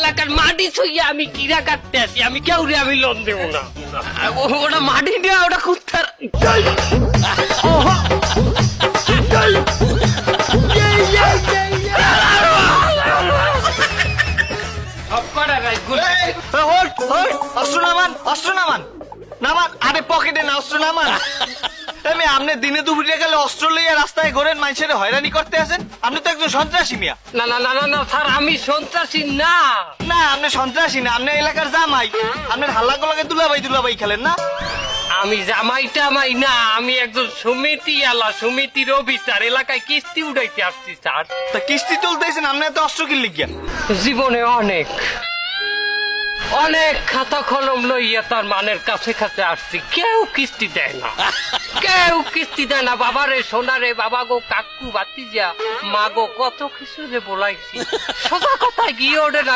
এলাকার মাটি ছুঁয়ে আমি কিরা কাটতে আসি, আমি কেউ রে আমি লোন দেবো না। ওটা মাটি দেওয়া, ওটা কুত্তার। অস্ত্র নামান। আরে পকেটে না, অস্ত্র নামান। আমি আপনি দিনে দুপুরে গেলে অস্ত্র লইয়া রাস্তায় ঘোরেন, মানুষের হয়রানি করতে আছেন। আপনি তো একজন সন্ত্রাসী মিয়া। না না না না না স্যার, আমি সন্ত্রাসী না। না, আপনি সন্ত্রাসী না, আপনি এলাকার জামাই। আপনার হাল্লা গোলাকে দুলাভাই খেলেন না। আমি জামাই টামাই না, আমি একজন সমিতি আলা, সমিতির অফিসার, এলাকায় কিস্তি উঠাইতে আসছি স্যার। তা কিস্তি তুলতেছেন, আপনি এত অস্ত্র কিনলে গিয়া? জীবনে অনেক খাতা কলম লইয়া তার মানের কাছে কাছে আসছি, কেউ কিস্তি দেয় না, কেউ কিস্তি দেয় না। বাবারে সোনারে, বাবা গো, কাকু, বাতিজা, মা গো, কত কিছু যে বলাইছি, সোজা কথা গিয়ে ওঠে না।